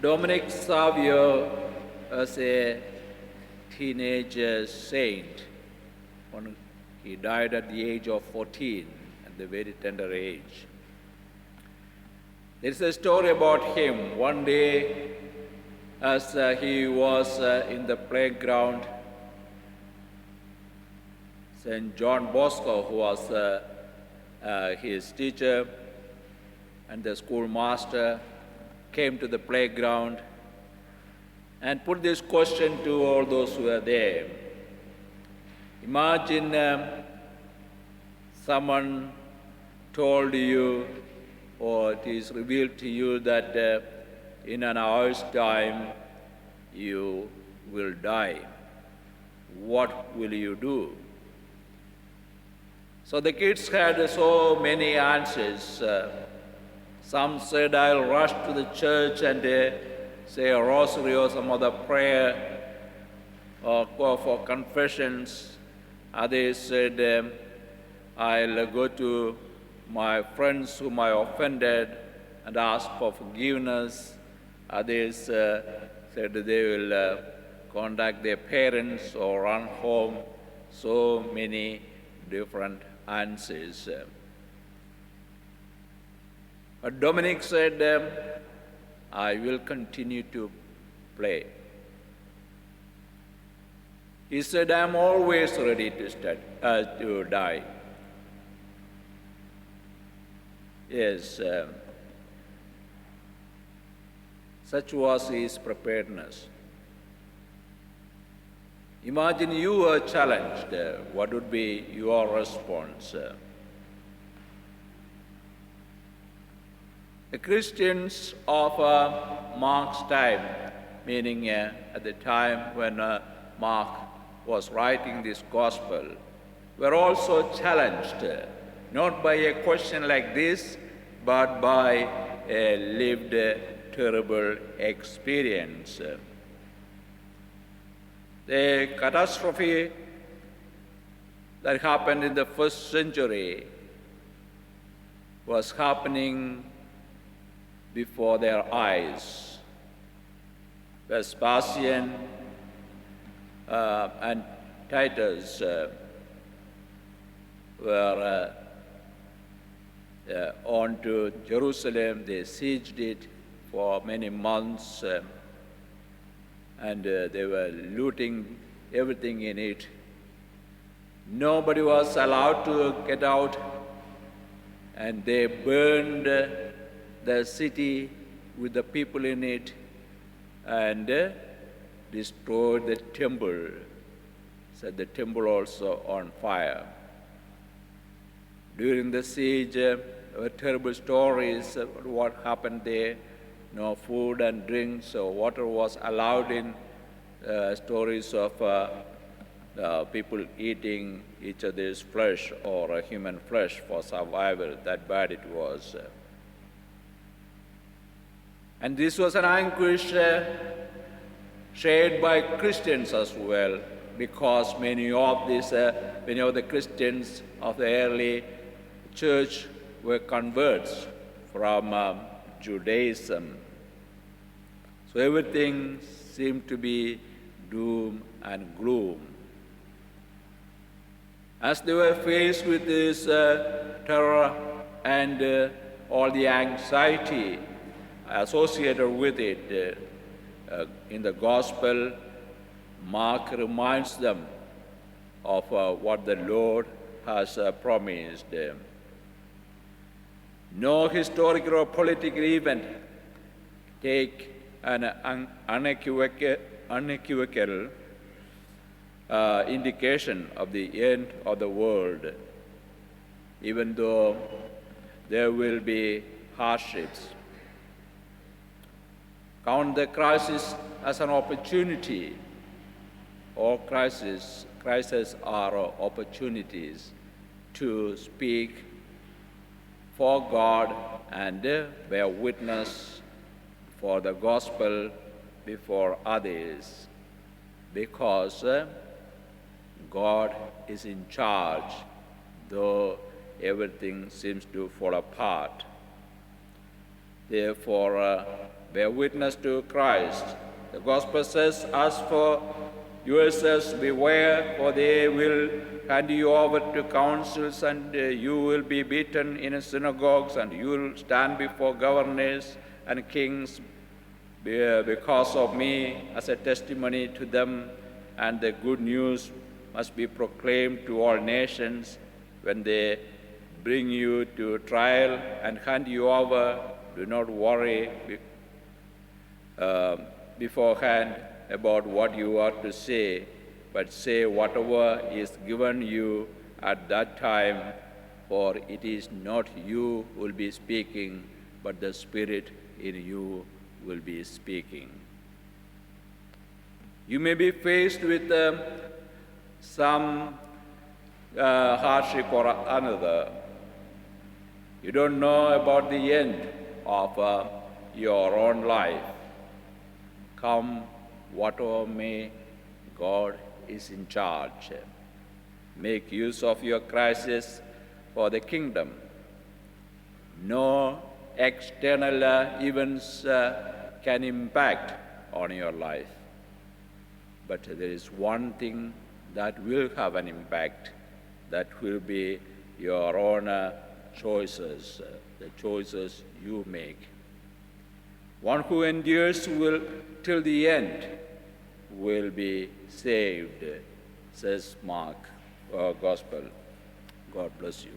Dominic Savio was a teenage saint. He died at the age of 14, at the very tender age. There is a story about him. One day, as he was in the playground, St. John Bosco, who was his teacher and the schoolmaster, came to the playground and put this question to all those who were there. Imagine someone told you, or it is revealed to you that in an hour's time you will die. What will you do? So the kids had so many answers. Some said, I'll rush to the church and say a rosary or some other prayer or go for confessions. Others said, I'll go to my friends whom I offended and ask for forgiveness. Others said they will contact their parents or run home. So many different answers. But Dominic said, I will continue to play. He said, I am always ready to die. Yes, such was his preparedness. Imagine you were challenged. What would be your response? The Christians of Mark's time, meaning at the time when Mark was writing this gospel, were also challenged, not by a question like this, but by a lived terrible experience. The catastrophe that happened in the first century was happening before their eyes. Vespasian and Titus were on to Jerusalem. They sieged it for many months, and they were looting everything in it. Nobody was allowed to get out, and they burned the city with the people in it and destroyed the temple, set the temple also on fire. During the siege, there were terrible stories about what happened there. No food and drinks or water was allowed in. Stories of people eating each other's flesh or human flesh for survival. That bad it was. And this was an anguish shared by Christians as well, because many of the Christians of the early church were converts from Judaism. So everything seemed to be doom and gloom. As they were faced with this terror and all the anxiety associated with it, in the gospel, Mark reminds them of what the Lord has promised. No historical or political event take an unequivocal indication of the end of the world, even though there will be hardships. Count the crisis as an opportunity. All crises are opportunities to speak for God and bear witness for the gospel before others, because God is in charge, though everything seems to fall apart. Therefore, bear witness to Christ. The gospel says, as for yourselves, beware, for they will hand you over to councils, and you will be beaten in synagogues, and you will stand before governors and kings because of me as a testimony to them, and the good news must be proclaimed to all nations. When they bring you to trial and hand you over, do not worry beforehand about what you are to say, but say whatever is given you at that time, for it is not you who will be speaking, but the Spirit in you will be speaking. You may be faced with some hardship or another. You don't know about the end of your own life. Come whatever may, God is in charge. Make use of your crisis for the kingdom. No external events can impact on your life. But there is one thing that will have an impact, that will be your own choices, the choices you make. One who endures till the end will be saved, says Mark, Gospel. God bless you.